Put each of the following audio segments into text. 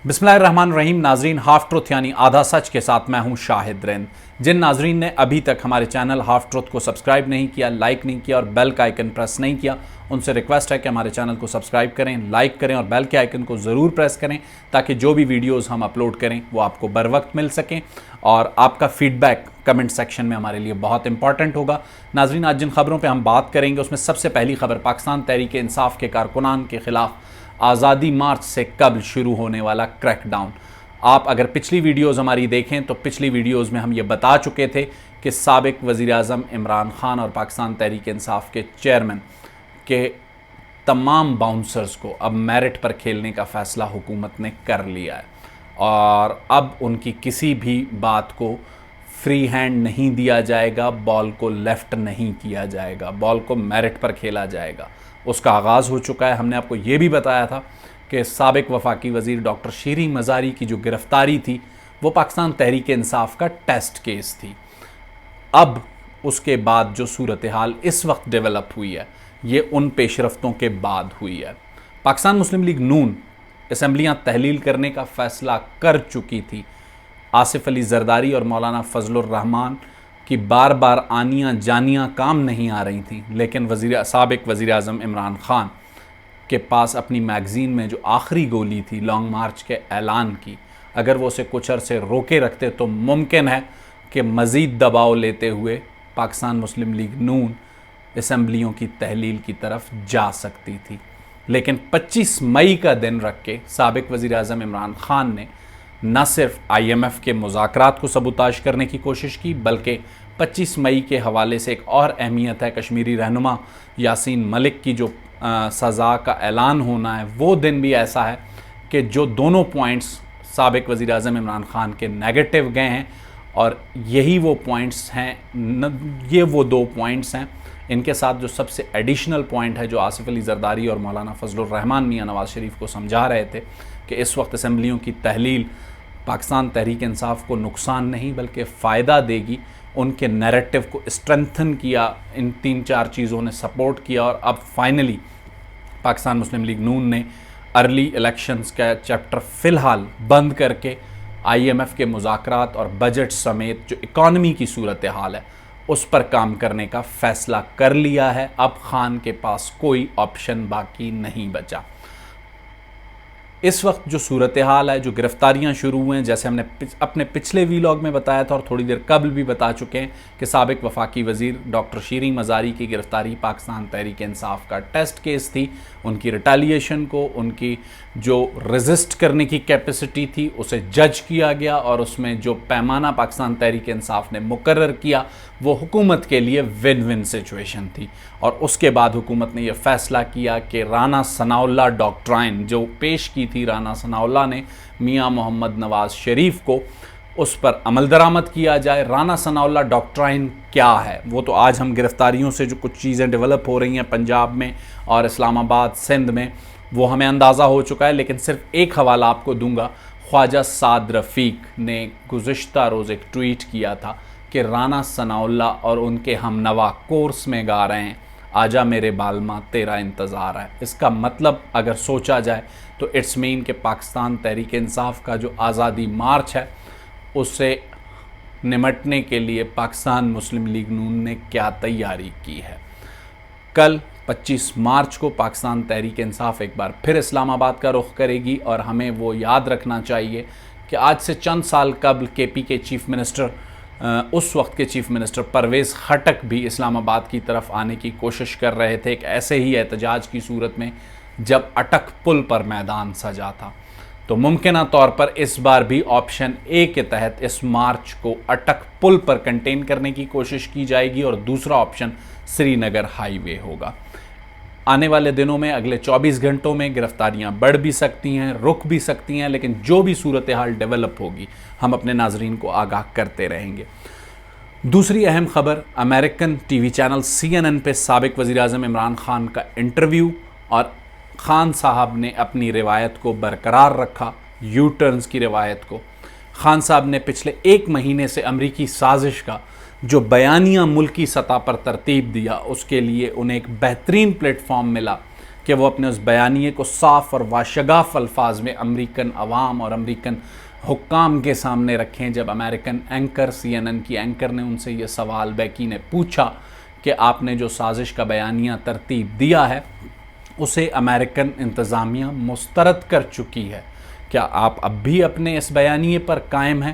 بسم اللہ الرحمن الرحیم. ناظرین، ہاف ٹروتھ یعنی آدھا سچ کے ساتھ میں ہوں شاہد رین. جن ناظرین نے ابھی تک ہمارے چینل ہاف ٹروتھ کو سبسکرائب نہیں کیا، لائک نہیں کیا اور بیل کا آئیکن پریس نہیں کیا، ان سے ریکویسٹ ہے کہ ہمارے چینل کو سبسکرائب کریں، لائک کریں اور بیل کے آئیکن کو ضرور پریس کریں تاکہ جو بھی ویڈیوز ہم اپلوڈ کریں وہ آپ کو بر وقت مل سکیں. اور آپ کا فیڈ بیک کمنٹ سیکشن میں ہمارے لیے بہت امپورٹنٹ ہوگا. ناظرین، آج جن خبروں پہ ہم بات کریں گے اس میں سب سے پہلی خبر پاکستان تحریک انصاف کے کارکنان کے خلاف آزادی مارچ سے قبل شروع ہونے والا کریک ڈاؤن. آپ اگر پچھلی ویڈیوز ہماری دیکھیں تو پچھلی ویڈیوز میں ہم یہ بتا چکے تھے کہ سابق وزیر اعظم عمران خان اور پاکستان تحریک انصاف کے چیئرمین کے تمام باؤنسرز کو اب میرٹ پر کھیلنے کا فیصلہ حکومت نے کر لیا ہے اور اب ان کی کسی بھی بات کو فری ہینڈ نہیں دیا جائے گا، بال کو لیفٹ نہیں کیا جائے گا، بال کو میرٹ پر کھیلا جائے گا. اس کا آغاز ہو چکا ہے. ہم نے آپ کو یہ بھی بتایا تھا کہ سابق وفاقی وزیر ڈاکٹر شیریں مزاری کی جو گرفتاری تھی وہ پاکستان تحریک انصاف کا ٹیسٹ کیس تھی. اب اس کے بعد جو صورتحال اس وقت ڈیولپ ہوئی ہے یہ ان پیش رفتوں کے بعد ہوئی ہے. پاکستان مسلم لیگ نون اسمبلیاں تحلیل کرنے کا فیصلہ کر چکی تھی. آصف علی زرداری اور مولانا فضل الرحمان کی بار بار آنیاں جانیاں کام نہیں آ رہی تھیں، لیکن سابق وزیر اعظم عمران خان کے پاس اپنی میگزین میں جو آخری گولی تھی لانگ مارچ کے اعلان کی، اگر وہ اسے کچھ عرصے روکے رکھتے تو ممکن ہے کہ مزید دباؤ لیتے ہوئے پاکستان مسلم لیگ نون اسمبلیوں کی تحلیل کی طرف جا سکتی تھی. لیکن 25 مئی کا دن رکھ کے سابق وزیر اعظم عمران خان نے نہ صرف IMF کے مذاکرات کو سبوتاژ کرنے کی کوشش کی بلکہ 25 مئی کے حوالے سے ایک اور اہمیت ہے. کشمیری رہنما یاسین ملک کی جو سزا کا اعلان ہونا ہے وہ دن بھی ایسا ہے کہ جو دونوں پوائنٹس سابق وزیر اعظم عمران خان کے نیگیٹو گئے ہیں اور یہی وہ پوائنٹس ہیں، یہ وہ دو پوائنٹس ہیں. ان کے ساتھ جو سب سے ایڈیشنل پوائنٹ ہے جو آصف علی زرداری اور مولانا فضل الرحمان میاں نواز شریف کو سمجھا رہے تھے کہ اس وقت اسمبلیوں کی تحلیل پاکستان تحریک انصاف کو نقصان نہیں بلکہ فائدہ دے گی. ان کے نیریٹو کو اسٹرنتھن کیا، ان 3-4 چیزوں نے سپورٹ کیا اور اب فائنلی پاکستان مسلم لیگ نون نے ارلی الیکشنز کا چیپٹر فی الحال بند کر کے IMF کے مذاکرات اور بجٹ سمیت جو اکانومی کی صورتحال ہے اس پر کام کرنے کا فیصلہ کر لیا ہے. اب خان کے پاس کوئی آپشن باقی نہیں بچا. اس وقت جو صورتحال ہے، جو گرفتاریاں شروع ہوئے ہیں، جیسے ہم نے اپنے پچھلے ویلاگ میں بتایا تھا اور تھوڑی دیر قبل بھی بتا چکے ہیں کہ سابق وفاقی وزیر ڈاکٹر شیریں مزاری کی گرفتاری پاکستان تحریک انصاف کا ٹیسٹ کیس تھی. ان کی ریٹیلیشن کو، ان کی جو ریزسٹ کرنے کی کیپیسٹی تھی اسے جج کیا گیا اور اس میں جو پیمانہ پاکستان تحریک انصاف نے مقرر کیا وہ حکومت کے لیے ون ون سچویشن تھی. اور اس کے بعد حکومت نے یہ فیصلہ کیا کہ رانا ثناء اللہ ڈاکٹرائن جو پیش کی تھی رانا ثناء اللہ نے میاں محمد نواز شریف کو، اس پر عمل درآمد کیا جائے. رانا ثناء اللہ ڈاکٹرائن کیا ہے وہ تو آج ہم گرفتاریوں سے جو کچھ چیزیں ڈیولپ ہو رہی ہیں پنجاب میں اور اسلام آباد سندھ میں وہ ہمیں اندازہ ہو چکا ہے، لیکن صرف ایک حوالہ آپ کو دوں گا. خواجہ سعد رفیق نے گزشتہ روز ایک ٹویٹ کیا تھا کہ رانا ثناء اللہ اور ان کے ہم نوا کورس میں گا رہے ہیں آجا میرے بالما تیرا انتظار ہے. اس کا مطلب اگر سوچا جائے تو اٹس مین کہ پاکستان تحریک انصاف کا جو آزادی مارچ ہے اس سے نمٹنے کے لیے پاکستان مسلم لیگ نون نے کیا تیاری کی ہے. کل 25 مارچ کو پاکستان تحریک انصاف ایک بار پھر اسلام آباد کا رخ کرے گی اور ہمیں وہ یاد رکھنا چاہیے کہ آج سے چند سال قبل KP کے چیف منسٹر، اس وقت کے چیف منسٹر پرویز خٹک بھی اسلام آباد کی طرف آنے کی کوشش کر رہے تھے ایک ایسے ہی احتجاج کی صورت میں جب اٹک پل پر میدان سجا تھا. تو ممکنہ طور پر اس بار بھی آپشن A کے تحت اس مارچ کو اٹک پل پر کنٹین کرنے کی کوشش کی جائے گی اور دوسرا آپشن سری نگر ہائی وے ہوگا. آنے والے دنوں میں اگلے 24 گھنٹوں میں گرفتاریاں بڑھ بھی سکتی ہیں، رک بھی سکتی ہیں، لیکن جو بھی صورتحال ڈیولپ ہوگی ہم اپنے ناظرین کو آگاہ کرتے رہیں گے. دوسری اہم خبر، American T V channel CNN پہ سابق وزیر اعظم عمران خان کا انٹرویو اور خان صاحب نے اپنی روایت کو برقرار رکھا، یو ٹرنز کی روایت کو. خان صاحب نے پچھلے 1 مہینے سے امریکی سازش کا جو بیانیہ ملکی سطح پر ترتیب دیا اس کے لیے انہیں ایک بہترین پلیٹ فارم ملا کہ وہ اپنے اس بیانیے کو صاف اور واشگاف الفاظ میں امریکن عوام اور امریکن حکام کے سامنے رکھیں. جب امریکن اینکر CNN کی اینکر نے ان سے یہ سوال بیکی نے پوچھا کہ آپ نے جو سازش کا بیانیہ ترتیب دیا ہے اسے امریکن انتظامیہ مسترد کر چکی ہے، کیا آپ اب بھی اپنے اس بیانیے پر قائم ہیں؟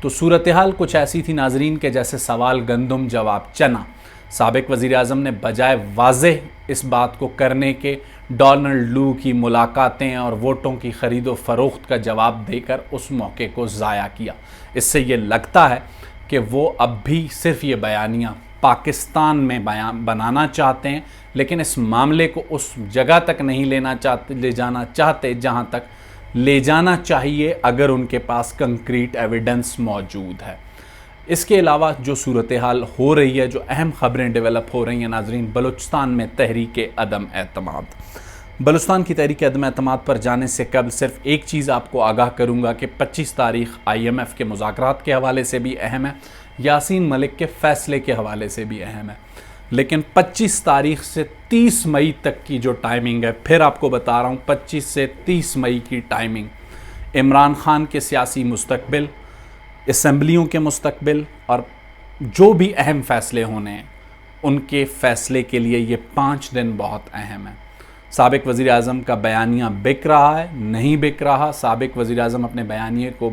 تو صورتحال کچھ ایسی تھی ناظرین کہ جیسے سوال گندم جواب چنا. سابق وزیر اعظم نے بجائے واضح اس بات کو کرنے کے ڈونلڈ لو کی ملاقاتیں اور ووٹوں کی خرید و فروخت کا جواب دے کر اس موقع کو ضائع کیا. اس سے یہ لگتا ہے کہ وہ اب بھی صرف یہ بیانیہ پاکستان میں بنانا چاہتے ہیں، لیکن اس معاملے کو اس جگہ تک نہیں لے جانا چاہتے جہاں تک لے جانا چاہیے اگر ان کے پاس کنکریٹ ایویڈنس موجود ہے. اس کے علاوہ جو صورتحال ہو رہی ہے، جو اہم خبریں ڈیولپ ہو رہی ہیں ناظرین، بلوچستان میں تحریک عدم اعتماد. بلوچستان کی تحریک عدم اعتماد پر جانے سے قبل صرف ایک چیز آپ کو آگاہ کروں گا کہ 25 تاریخ IMF کے مذاکرات کے حوالے سے بھی اہم ہے، یاسین ملک کے فیصلے کے حوالے سے بھی اہم ہے. لیکن 25 تاریخ سے 30 مئی تک کی جو ٹائمنگ ہے، پھر آپ کو بتا رہا ہوں 25 سے 30 مئی کی ٹائمنگ، عمران خان کے سیاسی مستقبل، اسمبلیوں کے مستقبل اور جو بھی اہم فیصلے ہونے ہیں ان کے فیصلے کے لیے یہ 5 دن بہت اہم ہیں. سابق وزیر اعظم کا بیانیہ بک رہا ہے، نہیں بک رہا. سابق وزیر اعظم اپنے بیانیے کو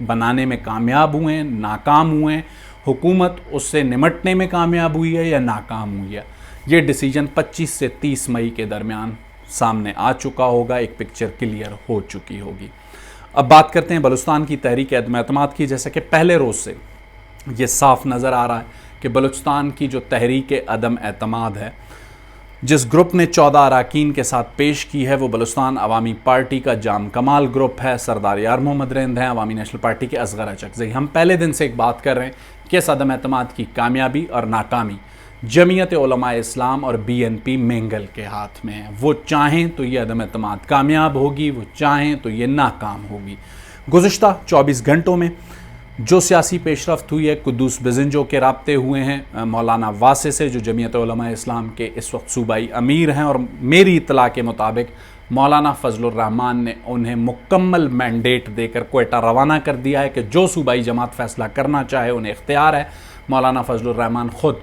بنانے میں کامیاب ہوئے ہیں، ناکام ہوئے ہیں، حکومت اس سے نمٹنے میں کامیاب ہوئی ہے یا ناکام ہوئی ہے. یہ ڈیسیجن 25 سے 30 مئی کے درمیان سامنے آ چکا ہوگا، ایک پکچر کلیئر ہو چکی ہوگی. اب بات کرتے ہیں بلوچستان کی تحریک عدم اعتماد کی. جیسا کہ پہلے روز سے یہ صاف نظر آ رہا ہے کہ بلوچستان کی جو تحریک عدم اعتماد ہے، جس گروپ نے 14 اراکین کے ساتھ پیش کی ہے، وہ بلوچستان عوامی پارٹی کا جام کمال گروپ ہے. سردار یار محمد رند ہیں، عوامی نیشنل پارٹی کے اصغر اچکزئی. ہم پہلے دن سے ایک بات کر رہے ہیں کہ اس عدم اعتماد کی کامیابی اور ناکامی جمعیت علماء اسلام اور BNP مینگل کے ہاتھ میں ہے. وہ چاہیں تو یہ عدم اعتماد کامیاب ہوگی، وہ چاہیں تو یہ ناکام ہوگی. گزشتہ 24 گھنٹوں میں جو سیاسی پیش رفت ہوئی ہے، قدوس بزنجو کے رابطے ہوئے ہیں مولانا واسع سے، جو جمعیت علماء اسلام کے اس وقت صوبائی امیر ہیں، اور میری اطلاع کے مطابق مولانا فضل الرحمان نے انہیں مکمل مینڈیٹ دے کر کوئٹہ روانہ کر دیا ہے کہ جو صوبائی جماعت فیصلہ کرنا چاہے انہیں اختیار ہے. مولانا فضل الرحمان خود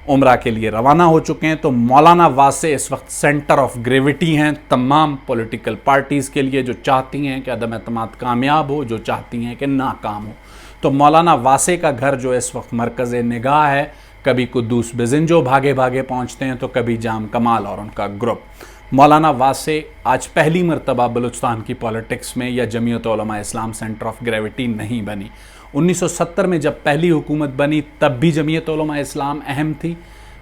عمرہ کے لیے روانہ ہو چکے ہیں. تو مولانا واسع اس وقت سینٹر آف گریوٹی ہیں تمام پولیٹیکل پارٹیز کے لیے، جو چاہتی ہیں کہ عدم اعتماد کامیاب ہو، جو چاہتی ہیں کہ ناکام ہو. تو مولانا واسع کا گھر جو اس وقت مرکز نگاہ ہے، کبھی قدوس بزنجو بھاگے بھاگے پہنچتے ہیں تو کبھی جام کمال اور ان کا گروپ. مولانا واسع آج پہلی مرتبہ بلوچستان کی پولیٹکس میں یا جمعیت Ulema Islam centre of gravity نہیں بنی. 1970 میں جب پہلی حکومت بنی تب بھی جمعیت علماء اسلام اہم تھی،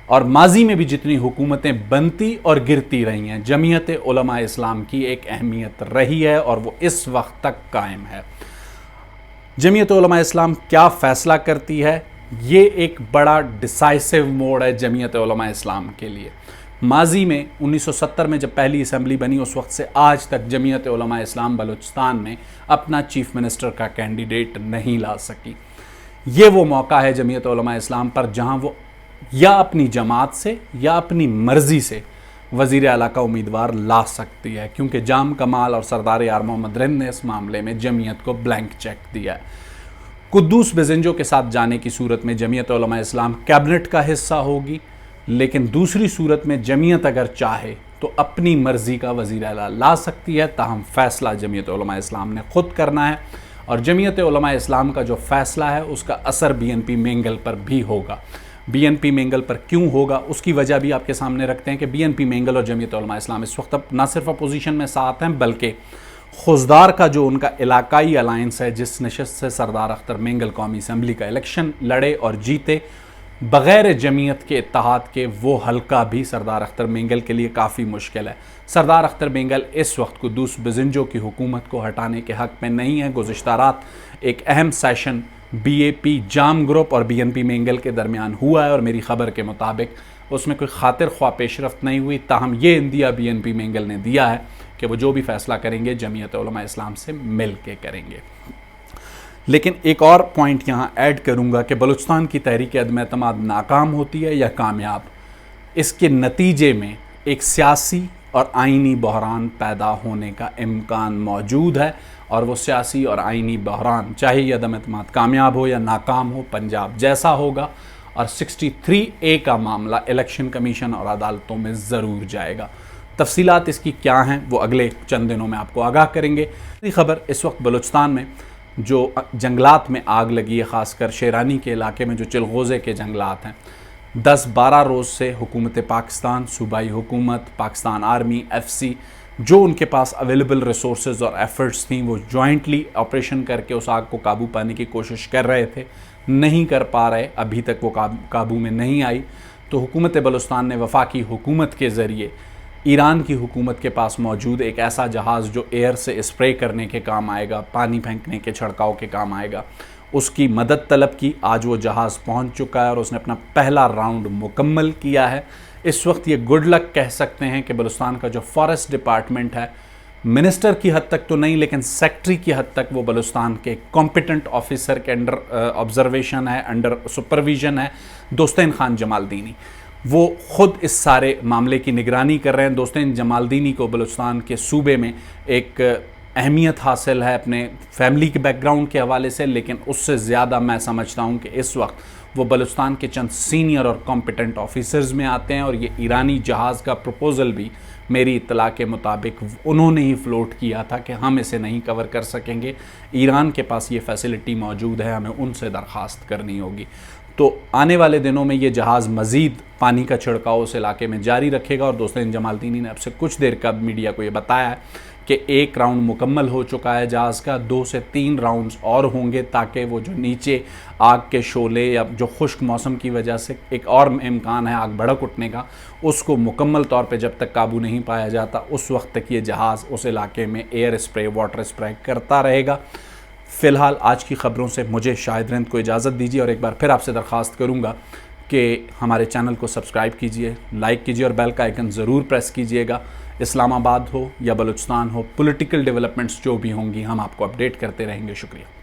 اور ماضی میں بھی جتنی حکومتیں بنتی اور گرتی رہی ہیں، جمعیت علماء اسلام کی ایک اہمیت رہی ہے اور وہ اس وقت تک قائم ہے. جمعیت علماء اسلام کیا فیصلہ کرتی ہے، یہ ایک بڑا ڈیسائسو موڑ ہے جمعیت علماء اسلام کے لیے. ماضی میں 1970 میں جب پہلی اسمبلی بنی، اس وقت سے آج تک جمعیت علماء اسلام بلوچستان میں اپنا چیف منسٹر کا کینڈیڈیٹ نہیں لا سکی. یہ وہ موقع ہے جمعیت علماء اسلام پر جہاں وہ یا اپنی جماعت سے یا اپنی مرضی سے وزیر اعلیٰ کا امیدوار لا سکتی ہے، کیونکہ جام کمال اور سردار یار محمد رند نے اس معاملے میں جمعیت کو بلینک چیک دیا ہے. قدوس بزنجو کے ساتھ جانے کی صورت میں جمعیت علماء اسلام کیبنٹ کا حصہ ہوگی، لیکن دوسری صورت میں جمعیت اگر چاہے تو اپنی مرضی کا وزیر اعلیٰ لا سکتی ہے. تاہم فیصلہ جمعیت علماء اسلام نے خود کرنا ہے، اور جمعیت علماء اسلام کا جو فیصلہ ہے اس کا اثر BNP مینگل پر بھی ہوگا. BNP مینگل پر کیوں ہوگا اس کی وجہ بھی آپ کے سامنے رکھتے ہیں کہ BNP مینگل اور جمعیت علماء اسلام اس وقت نہ صرف اپوزیشن میں ساتھ ہیں، بلکہ خوزدار کا جو ان کا علاقائی الائنس ہے، جس نشست سے سردار اختر مینگل قومی اسمبلی کا الیکشن لڑے اور جیتے بغیر جمعیت کے اتحاد کے، وہ حلقہ بھی سردار اختر مینگل کے لیے کافی مشکل ہے. سردار اختر مینگل اس وقت قدوس بزنجو کی حکومت کو ہٹانے کے حق میں نہیں ہے. گزشتہ رات ایک اہم سیشن BAP جام گروپ اور BNP مینگل کے درمیان ہوا ہے، اور میری خبر کے مطابق اس میں کوئی خاطر خواہ پیش رفت نہیں ہوئی. تاہم یہ اندیا BNP مینگل نے دیا ہے کہ وہ جو بھی فیصلہ کریں گے جمعیت علماء اسلام سے مل کے کریں گے. لیکن ایک اور پوائنٹ یہاں ایڈ کروں گا کہ بلوچستان کی تحریک عدم اعتماد ناکام ہوتی ہے یا کامیاب، اس کے نتیجے میں ایک سیاسی اور آئینی بحران پیدا ہونے کا امکان موجود ہے، اور وہ سیاسی اور آئینی بحران چاہے یہ عدم اعتماد کامیاب ہو یا ناکام ہو، پنجاب جیسا ہوگا، اور 63A کا معاملہ الیکشن کمیشن اور عدالتوں میں ضرور جائے گا۔ تفصیلات اس کی کیا ہیں وہ اگلے چند دنوں میں آپ کو آگاہ کریں گے۔ دوسری خبر، اس وقت بلوچستان میں جو جنگلات میں آگ لگی ہے، خاص کر شیرانی کے علاقے میں جو چلغوزے کے جنگلات ہیں، 10-12 روز سے حکومت پاکستان، صوبائی حکومت، پاکستان آرمی، FCC، جو ان کے پاس اویلیبل ریسورسز اور ایفرٹس تھیں، وہ جوائنٹلی آپریشن کر کے اس آگ کو قابو پانے کی کوشش کر رہے تھے، نہیں کر پا رہے، ابھی تک وہ قابو میں نہیں آئی۔ تو حکومت بلوچستان نے وفاقی حکومت کے ذریعے ایران کی حکومت کے پاس موجود ایک ایسا جہاز جو ایئر سے اسپرے کرنے کے کام آئے گا، پانی پھینکنے کے چھڑکاؤ کے کام آئے گا، اس کی مدد طلب کی۔ آج وہ جہاز پہنچ چکا ہے اور اس نے اپنا پہلا راؤنڈ مکمل کیا ہے۔ اس وقت یہ گڈ لک کہہ سکتے ہیں کہ بلوچستان کا جو فارسٹ ڈپارٹمنٹ ہے، منسٹر کی حد تک تو نہیں لیکن سیکٹری کی حد تک وہ بلوچستان کے کمپیٹنٹ آفیسر کے انڈر آبزرویشن ہے، انڈر سپرویژن ہے، دوستین خان جمالدینی۔ وہ خود اس سارے معاملے کی نگرانی کر رہے ہیں۔ دوستین جمالدینی کو بلوچستان کے صوبے میں ایک اہمیت حاصل ہے اپنے فیملی کے بیک گراؤنڈ کے حوالے سے، لیکن اس سے زیادہ میں سمجھتا ہوں کہ اس وقت وہ بلوچستان کے چند سینئر اور کمپیٹنٹ آفیسرز میں آتے ہیں، اور یہ ایرانی جہاز کا پروپوزل بھی میری اطلاع کے مطابق انہوں نے ہی فلوٹ کیا تھا کہ ہم اسے نہیں کور کر سکیں گے، ایران کے پاس یہ فیسلٹی موجود ہے، ہمیں ان سے درخواست کرنی ہوگی۔ تو آنے والے دنوں میں یہ جہاز مزید پانی کا چھڑکاؤ اس علاقے میں جاری رکھے گا، اور دوستین جمالدینی نے اب سے کچھ دیر قبل میڈیا کو یہ بتایا ہے کہ 1 راؤنڈ مکمل ہو چکا ہے جہاز کا، 2 سے 3 راؤنڈز اور ہوں گے تاکہ وہ جو نیچے آگ کے شعلے یا جو خشک موسم کی وجہ سے ایک اور امکان ہے آگ بھڑک اٹھنے کا، اس کو مکمل طور پہ جب تک قابو نہیں پایا جاتا اس وقت تک یہ جہاز اس علاقے میں ایئر اسپرے، واٹر اسپرے کرتا رہے گا۔ فی الحال آج کی خبروں سے مجھے شاہد رند کو اجازت دیجیے، اور ایک بار پھر آپ سے درخواست کروں گا کہ ہمارے چینل کو سبسکرائب کیجئے، لائک کیجئے اور بیل کا آئیکن ضرور پریس کیجئے گا۔ اسلام آباد ہو یا بلوچستان ہو، پولیٹیکل ڈیولپمنٹس جو بھی ہوں گی ہم آپ کو اپڈیٹ کرتے رہیں گے۔ شکریہ۔